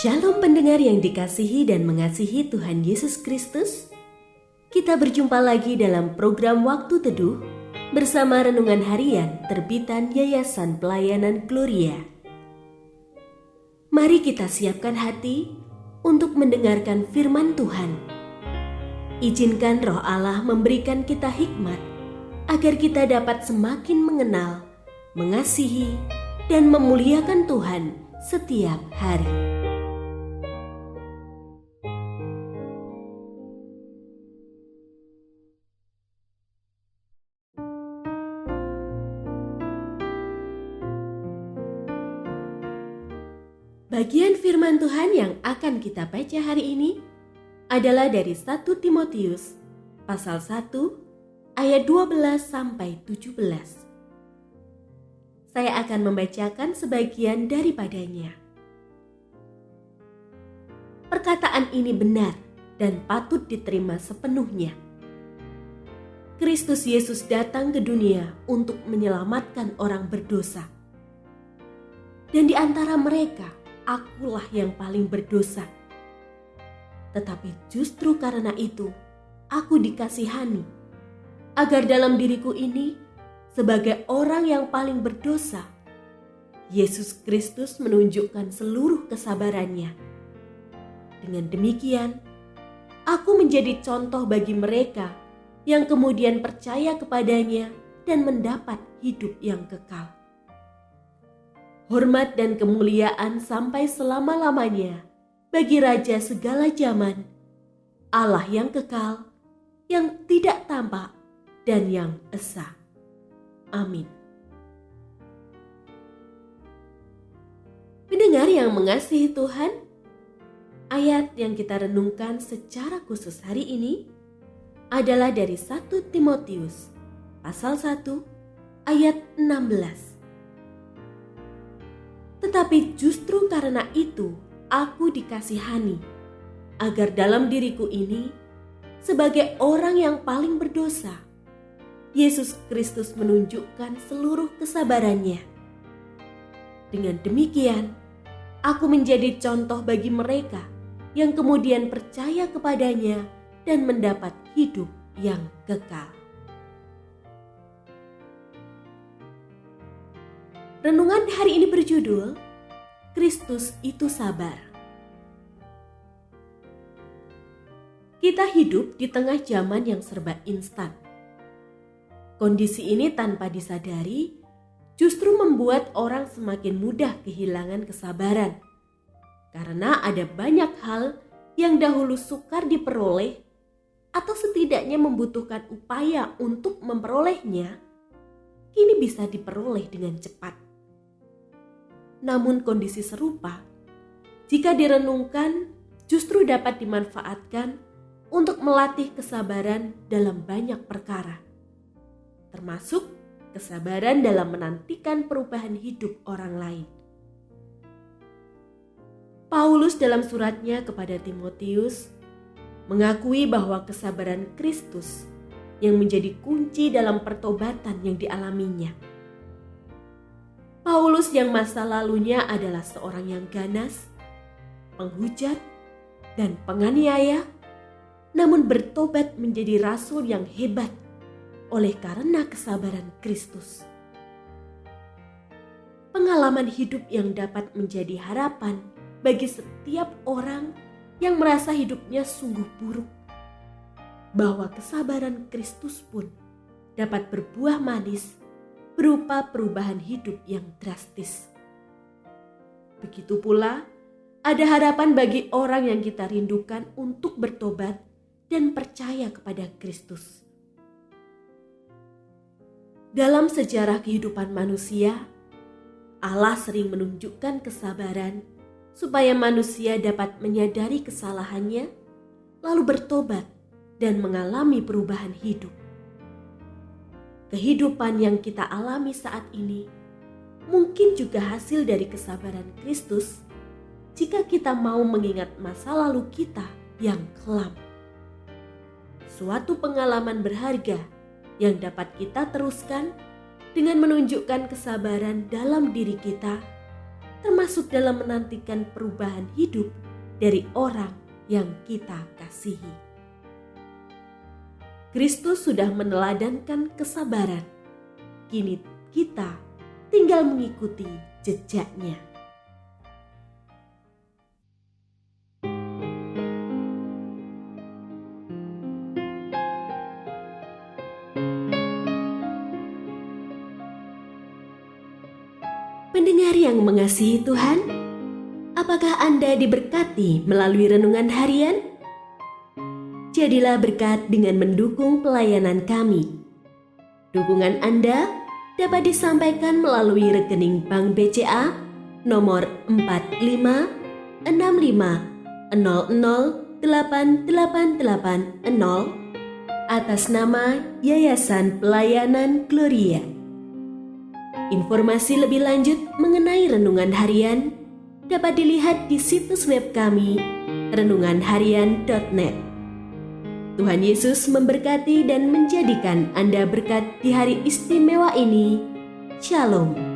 Shalom pendengar yang dikasihi dan mengasihi Tuhan Yesus Kristus. Kita berjumpa lagi dalam program Waktu Teduh bersama Renungan Harian terbitan Yayasan Pelayanan Gloria. Mari kita siapkan hati untuk mendengarkan firman Tuhan. Izinkan Roh Allah memberikan kita hikmat agar kita dapat semakin mengenal, mengasihi, dan memuliakan Tuhan setiap hari. Bagian firman Tuhan yang akan kita baca hari ini adalah dari 1 Timotius pasal 1 ayat 12 sampai 17. Saya akan membacakan sebagian daripadanya. Perkataan ini benar dan patut diterima sepenuhnya. Kristus Yesus datang ke dunia untuk menyelamatkan orang berdosa. Dan di antara mereka, akulah yang paling berdosa. Tetapi justru karena itu, aku dikasihani, agar dalam diriku ini, sebagai orang yang paling berdosa, Yesus Kristus menunjukkan seluruh kesabarannya. Dengan demikian, aku menjadi contoh bagi mereka yang kemudian percaya kepadanya dan mendapat hidup yang kekal. Hormat dan kemuliaan sampai selama-lamanya bagi Raja segala zaman, Allah yang kekal, yang tidak tampak, dan yang esa. Amin. Pendengar yang mengasihi Tuhan, ayat yang kita renungkan secara khusus hari ini adalah dari 1 Timotius pasal 1 ayat 16. Tetapi justru karena itu aku dikasihani, agar dalam diriku ini, sebagai orang yang paling berdosa, Yesus Kristus menunjukkan seluruh kesabarannya. Dengan demikian, aku menjadi contoh bagi mereka yang kemudian percaya kepadanya dan mendapat hidup yang kekal. Renungan hari ini berjudul, Kristus itu sabar. Kita hidup di tengah zaman yang serba instan. Kondisi ini tanpa disadari justru membuat orang semakin mudah kehilangan kesabaran. Karena ada banyak hal yang dahulu sukar diperoleh atau setidaknya membutuhkan upaya untuk memperolehnya, kini bisa diperoleh dengan cepat. Namun kondisi serupa, jika direnungkan, justru dapat dimanfaatkan untuk melatih kesabaran dalam banyak perkara, termasuk kesabaran dalam menantikan perubahan hidup orang lain. Paulus dalam suratnya kepada Timotius mengakui bahwa kesabaran Kristus yang menjadi kunci dalam pertobatan yang dialaminya. Paulus yang masa lalunya adalah seorang yang ganas, penghujat, dan penganiaya, namun bertobat menjadi rasul yang hebat oleh karena kesabaran Kristus. Pengalaman hidup yang dapat menjadi harapan bagi setiap orang yang merasa hidupnya sungguh buruk, bahwa kesabaran Kristus pun dapat berbuah manis berupa perubahan hidup yang drastis. Begitu pula, ada harapan bagi orang yang kita rindukan untuk bertobat dan percaya kepada Kristus. Dalam sejarah kehidupan manusia, Allah sering menunjukkan kesabaran supaya manusia dapat menyadari kesalahannya, lalu bertobat dan mengalami perubahan hidup. Kehidupan yang kita alami saat ini mungkin juga hasil dari kesabaran Kristus jika kita mau mengingat masa lalu kita yang kelam. Suatu pengalaman berharga yang dapat kita teruskan dengan menunjukkan kesabaran dalam diri kita termasuk dalam menantikan perubahan hidup dari orang yang kita kasihi. Kristus sudah meneladankan kesabaran. Kini kita tinggal mengikuti jejaknya. Pendengar yang mengasihi Tuhan, apakah Anda diberkati melalui renungan harian? Jadilah berkat dengan mendukung pelayanan kami. Dukungan Anda dapat disampaikan melalui rekening Bank BCA nomor 456500088880 atas nama Yayasan Pelayanan Gloria. Informasi lebih lanjut mengenai renungan harian dapat dilihat di situs web kami renunganharian.net. Tuhan Yesus memberkati dan menjadikan Anda berkat di hari istimewa ini. Shalom.